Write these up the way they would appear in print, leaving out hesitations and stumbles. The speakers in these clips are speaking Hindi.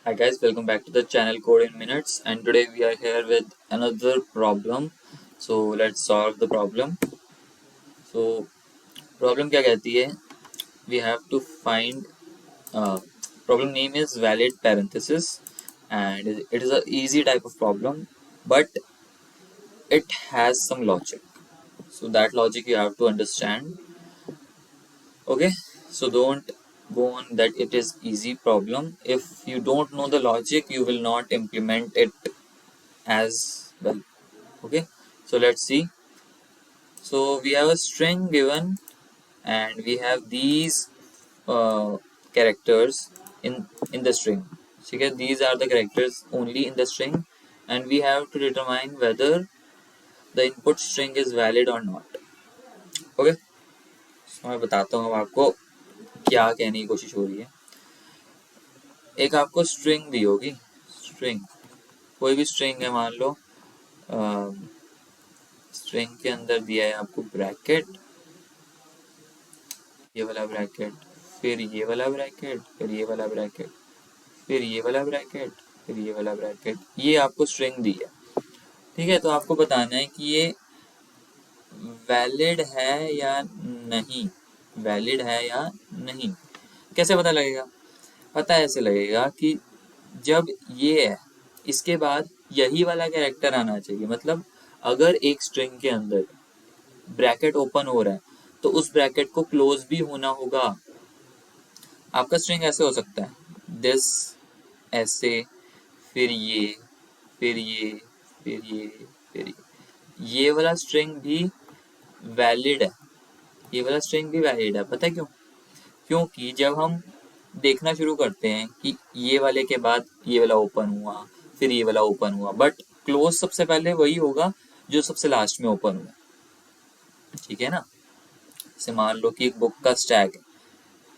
Hi guys, welcome back to the channel Code in Minutes, and today we are here with another problem. So let's solve the problem. So problem क्या कहती है? We have to find problem name is valid parenthesis, and it is a easy type of problem, but it has some logic. So that logic you have to understand. Okay, so don't go on that it is easy problem. If you don't know the logic, you will not implement it as well. Okay, so let's see. So we have a string given and we have these characters in the string. So these are the characters only in the string, and we have to determine whether the input string is valid or not. Okay, so मैं बताता हूँ आपको क्या कहने की कोशिश हो रही है. एक आपको स्ट्रिंग दी होगी, स्ट्रिंग कोई भी स्ट्रिंग है, मान लो स्ट्रिंग के अंदर दिया है आपको ब्रैकेट, ये वाला ब्रैकेट, फिर ये वाला ब्रैकेट, फिर ये वाला ब्रैकेट, फिर ये वाला ब्रैकेट, फिर ये वाला ब्रैकेट, ये आपको स्ट्रिंग दी है. ठीक है, तो आपको बताना है कि ये वैलिड है या नहीं, वैलिड है या नहीं. कैसे पता लगेगा? पता ऐसे लगेगा कि जब ये है इसके बाद यही वाला कैरेक्टर आना चाहिए. मतलब अगर एक स्ट्रिंग के अंदर ब्रैकेट ओपन हो रहा है तो उस ब्रैकेट को क्लोज भी होना होगा. आपका स्ट्रिंग ऐसे हो सकता है, दिस, ऐसे, फिर ये, फिर ये, फिर ये, फिर ये वाला स्ट्रिंग भी वैलिड है. ये वाला स्ट्रिंग भी वैलिड है. पता है क्यों? क्योंकि जब हम देखना शुरू करते हैं कि ये वाले के बाद ये वाला ओपन हुआ, फिर ये वाला ओपन हुआ, बट क्लोज सबसे पहले वही होगा जो सबसे लास्ट में ओपन हुआ. ठीक है ना? जैसे मान लो कि एक बुक का स्टैक है,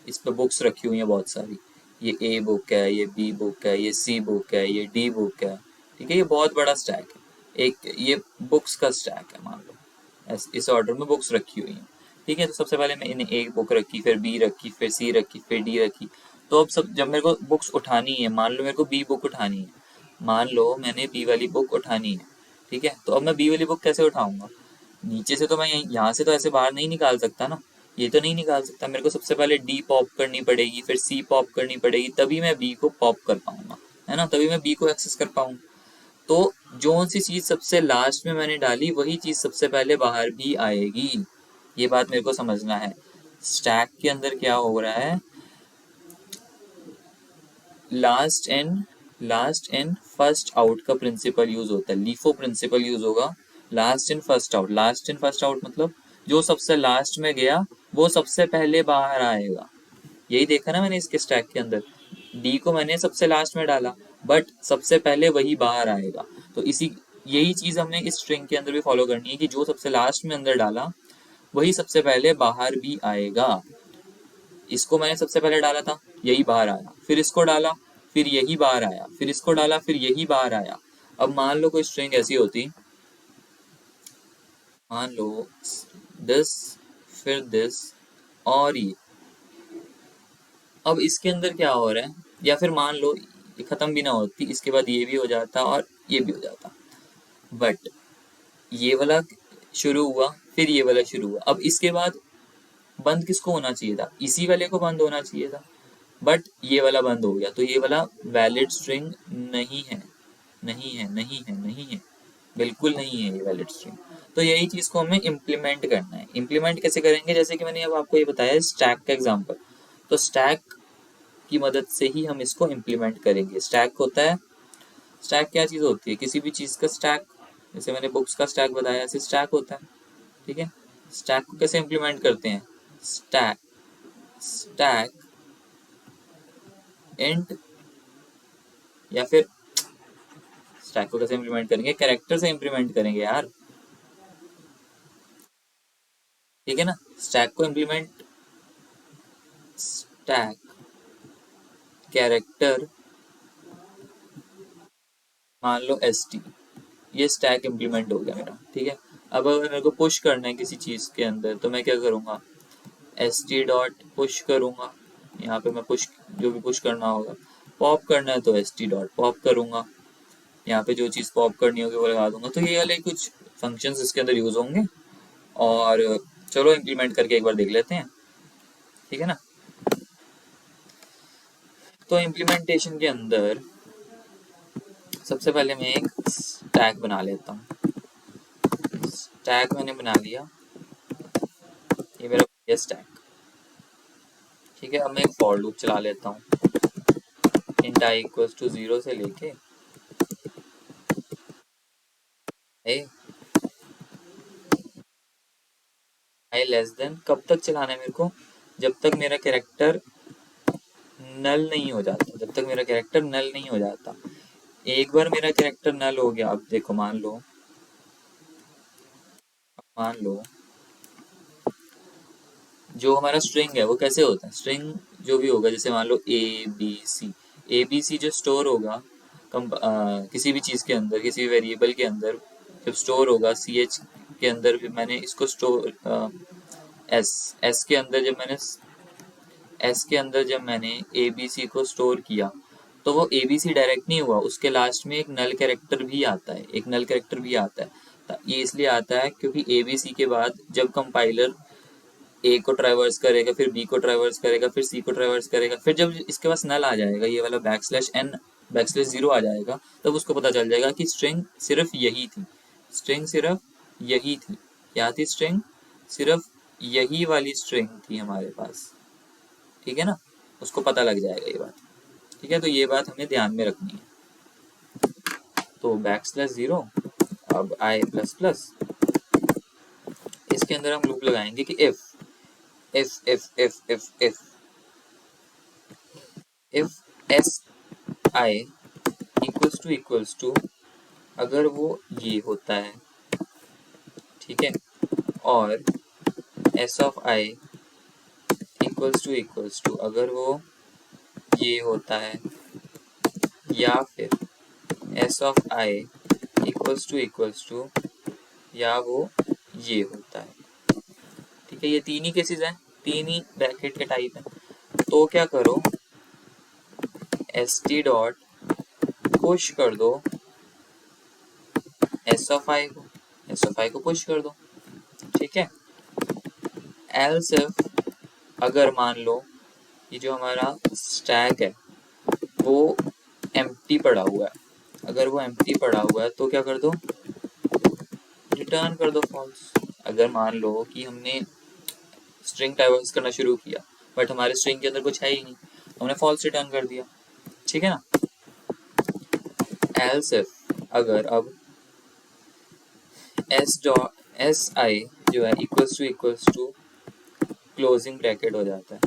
इस पे बुक्स रखी हुई हैं बहुत सारी. ये ए बुक है, ये बी बुक है, ये सी बुक है, ये डी बुक है. ठीक है, ये बहुत बड़ा स्टैक है. एक ये बुक्स का स्टैक है, मान लो इस ऑर्डर में बुक्स रखी हुई हैं. ठीक है, तो सबसे पहले मैंने ए बुक रखी, फिर बी रखी, फिर सी रखी, फिर डी रखी. तो अब सब जब मेरे को बुक्स उठानी है, मान लो मेरे को बी बुक उठानी है, मान लो मैंने बी वाली बुक उठानी है. ठीक है, तो अब मैं बी वाली बुक कैसे उठाऊंगा? नीचे से तो मैं यहाँ से तो ऐसे बाहर नहीं निकाल सकता ना, ये तो नहीं निकाल सकता. मेरे को सबसे पहले डी पॉप करनी पड़ेगी, फिर सी पॉप करनी पड़ेगी, तभी मैं बी को पॉप कर पाऊंगा, है ना, तभी मैं बी को एक्सेस कर पाऊंगा. तो जो सी चीज सबसे लास्ट में मैंने डाली वही चीज सबसे पहले बाहर भी आएगी. ये बात मेरे को समझना है. स्टैक के अंदर क्या हो रहा है, लास्ट इन फर्स्ट आउट का प्रिंसिपल यूज होता है, लीफो प्रिंसिपल यूज होगा. Last in first out, last in first out मतलब जो सबसे लास्ट में गया वो सबसे पहले बाहर आएगा. यही देखा ना मैंने इसके स्टैक के अंदर, डी को मैंने सबसे लास्ट में डाला, बट सबसे पहले वही बाहर आएगा. तो इसी यही चीज हमने इस स्ट्रिंग के अंदर भी फॉलो करनी है कि जो सबसे लास्ट में अंदर डाला वही सबसे पहले बाहर भी आएगा. इसको मैंने सबसे पहले डाला था, यही बाहर आया, फिर इसको डाला, फिर यही बाहर आया, फिर इसको डाला, फिर यही बाहर आया. अब मान लो कोई स्ट्रिंग ऐसी होती, मान लो दिस, फिर दिस और ये. अब इसके अंदर क्या हो रहा है, या फिर मान लो ये खत्म भी ना होती, इसके बाद ये भी हो जाता और ये भी हो जाता, बट ये वाला शुरू हुआ, फिर ये वाला शुरू हुआ. अब इसके बाद बंद किसको होना चाहिए था? इसी वाले को बंद होना चाहिए था, बट ये वाला बंद हो गया, तो ये वाला वैलिड स्ट्रिंग नहीं है, नहीं है, नहीं है, नहीं है, बिल्कुल नहीं है ये वैलिड स्ट्रिंग. तो यही चीज को हमें इम्प्लीमेंट करना है. इम्प्लीमेंट कैसे करेंगे? जैसे कि मैंने अब आपको ये बताया स्टैक का एग्जांपल, तो स्टैक की मदद से ही हम इसको इम्प्लीमेंट करेंगे. स्टैक होता है, स्टैक क्या चीज होती है? किसी भी चीज का स्टैक. जैसे मैंने बुक्स का स्टैक बताया, ऐसे स्टैक होता है. ठीक है, स्टैक को कैसे इम्प्लीमेंट करते हैं? स्टैक, स्टैक इंट, या फिर स्टैक को कैसे इम्प्लीमेंट करेंगे? कैरेक्टर से इम्प्लीमेंट करेंगे यार. ठीक है ना, स्टैक को इम्प्लीमेंट, स्टैक कैरेक्टर, मान लो एस टी, ये स्टैक इम्प्लीमेंट हो गया मेरा. ठीक है, अब अगर मेरे को पुश करना है किसी चीज के अंदर, तो मैं क्या करूंगा? एस टी डॉट पुश करूंगा. यहाँ पे मैं पुश, जो भी पुश करना होगा, पॉप करना है तो st डॉट पॉप करूंगा, यहाँ पे जो चीज़ पॉप करनी होगी वो लगा दूंगा। तो ये वाले कुछ फंक्शंस इसके अंदर यूज होंगे, और चलो इम्प्लीमेंट करके एक बार देख लेते हैं, ठीक है ना। तो इम्प्लीमेंटेशन के अंदर सबसे पहले मैं एक स्टैक बना लेता हूँ। स्टैक मैंने बना लिया, ये मेरा ये स्टैक, ठीक है। अब मैं एक फॉर लूप चला लेता हूँ, इंट i इक्वल्स टू 0 से लेके आई लेस देन, कब तक चलाना है मेरे को, जब तक मेरा कैरेक्टर नल नहीं हो जाता, जब तक मेरा कैरेक्टर नल नहीं हो जाता। एक बार मेरा कैरेक्टर नल हो गया, अब देखो मान लो जो हमारा स्ट्रिंग है वो कैसे होता है, स्ट्रिंग जो भी होगा, जैसे मान लो ए बी सी जो स्टोर होगा किसी भी चीज़ के अंदर, किसी भी वेरिएबल के अंदर जब स्टोर होगा, सी एच के अंदर भी मैंने इसको स्टोर एस के अंदर जब मैंने ए बी सी को स्टोर किया, तो वो ए बी सी डायरेक्ट नहीं हुआ, उसके लास्ट में एक नल कैरेक्टर भी आता है, ये इसलिए आता है क्योंकि ए बी सी के बाद जब कंपाइलर ए को ट्रावर्स करेगा, फिर बी को ट्रावर्स करेगा, फिर सी को ट्रावर्स करेगा, फिर जब इसके पास नल आ जाएगा, ये वाला \n\0 आ जाएगा, तब उसको पता चल जाएगा कि स्ट्रिंग सिर्फ यही थी, क्या थी स्ट्रिंग, सिर्फ यही वाली स्ट्रिंग थी हमारे पास, ठीक है ना। उसको पता लग जाएगा ये बात, ठीक है। तो ये बात हमें ध्यान में रखनी है। तो \0, अब i++, इसके अंदर हम लूप लगाएंगे कि if si इक्वल्स टू अगर वो ये होता है, ठीक है, और s of i equals to अगर वो ये होता है, या फिर s of i equals to या वो ये होता है, ठीक है। ये तीन ही केसेस हैं, तीन ही ब्रैकेट के टाइप हैं। तो क्या करो, st डॉट पुश कर दो s ऑफ i को पुश कर दो, ठीक है। एल्स इफ अगर मान लो ये जो हमारा स्टैक है वो एम्प्टी पड़ा हुआ है, अगर वो एम्प्टी पड़ा हुआ है तो क्या कर दो, रिटर्न कर दो फॉल्स। अगर मान लो कि हमने स्ट्रिंग ट्रावर्स करना शुरू किया बट हमारे स्ट्रिंग के अंदर कुछ है ही नहीं, हमने फॉल्स रिटर्न कर दिया, ठीक है ना। एल्स इफ अगर अब एस आई जो है इक्वल्स टू क्लोजिंग ब्रैकेट हो जाता है,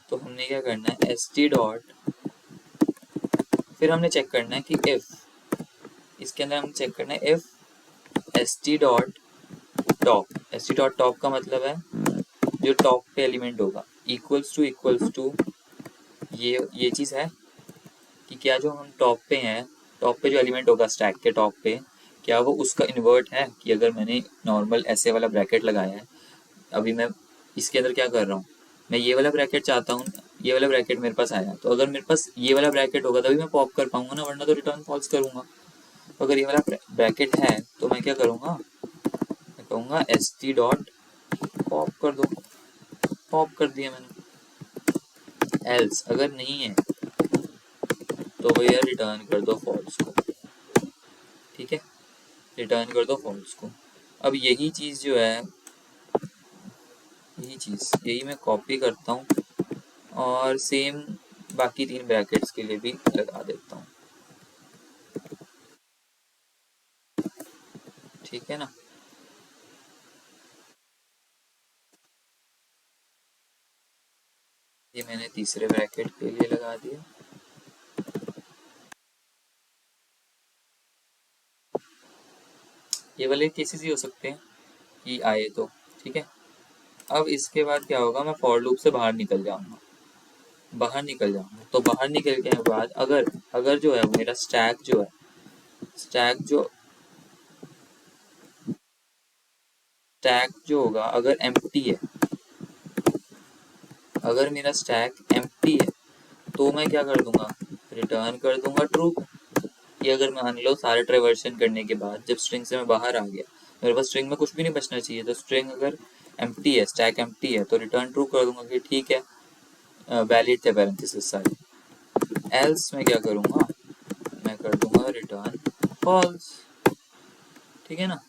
तो हमने क्या करना है, एस टी डॉट, फिर हमने चेक करना है कि इफ, इसके अंदर हम चेक करना है if S T dot top का मतलब है जो टॉप पे एलिमेंट होगा, इक्वल्स टू ये चीज़ है कि क्या जो हम टॉप पे जो एलिमेंट होगा स्टैक के टॉप पे, क्या वो उसका इन्वर्ट है, कि अगर मैंने नॉर्मल ऐसे वाला ब्रैकेट लगाया है, अभी मैं इसके अंदर क्या कर रहा हूँ, मैं ये वाला ब्रैकेट चाहता हूँ, ये वाला ब्रैकेट मेरे पास आया, तो अगर मेरे पास ये वाला ब्रैकेट होगा तभी मैं पॉप कर पाऊंगा ना, वरना तो रिटर्न फॉल्स करूंगा। तो अगर ये वाला ब्रैकेट है तो मैं क्या करूंगा, मैं कहूँगा एस टी डॉट पॉप कर दो, पॉप कर दिया मैंने। एल्स अगर नहीं है तो भैया रिटर्न कर दो फॉल्स को, ठीक है, रिटर्न कर दो फॉल्स को। अब यही चीज़ जो है, यही मैं कॉपी करता हूँ और सेम बाकी तीन ब्रैकेट्स के लिए भी लगा देता हूँ, ठीक है ना। ये मैंने तीसरे ब्रैकेट के लिए लगा दिया। ये वाले केसेस ही हो सकते हैं कि आए तो, ठीक है। अब इसके बाद क्या होगा, मैं फॉर लूप से बाहर निकल जाऊंगा, तो बाहर निकल के बाद अगर अगर जो है मेरा स्टैक जो होगा अगर एम्प्टी है, अगर मेरा स्टैक एम्प्टी है तो मैं क्या कर दूंगा, रिटर्न कर दूंगा ट्रू। ये अगर मान लो सारे ट्रांजैक्शन करने के बाद जब स्ट्रिंग से मैं बाहर आ गया, मेरे पास स्ट्रिंग में कुछ भी नहीं बचना चाहिए, तो स्ट्रिंग अगर एम्प्टी है, स्टैक एम्प्टी है, तो रिटर्न ट्रू कर दूंगा कि ठीक है वैलिड थे पैरेंथेसिस सारे। एल्स मैं क्या करूँगा, मैं कर दूंगा रिटर्न फॉल्स। ठीक है ना,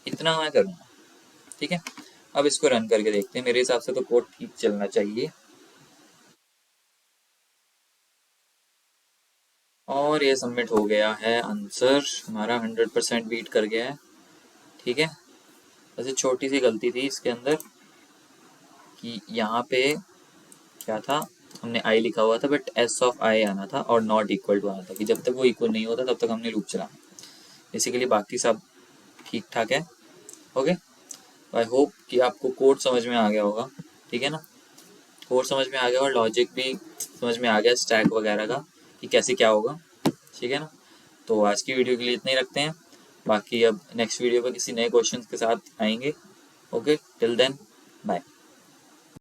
इतना मैं करूँगा। ठीक है, अब इसको रन करके देखते हैं। मेरे हिसाब से तो कोड ठीक चलना चाहिए। और ये सबमिट हो गया है, आंसर हमारा 100% बीट कर गया है। ठीक है, वैसे छोटी सी गलती थी इसके अंदर कि यहाँ पे क्या था, हमने आई लिखा हुआ था बट एस ऑफ आई आना था और नॉट इक्वल टू आना था, कि जब तक वो इक्वल नहीं होता तब तक हमने लूप चलाना। बेसिकली बाकी सब ठीक ठाक है। ओके, आई होप कि आपको कोड समझ में आ गया होगा। ठीक है ना, कोड समझ में आ गया और लॉजिक भी समझ में आ गया स्टैक वगैरह का कि कैसे क्या होगा। ठीक है ना, तो आज की वीडियो के लिए इतना ही रखते हैं। बाकी अब नेक्स्ट वीडियो पर किसी नए क्वेश्चन के साथ आएंगे। Okay, till then bye.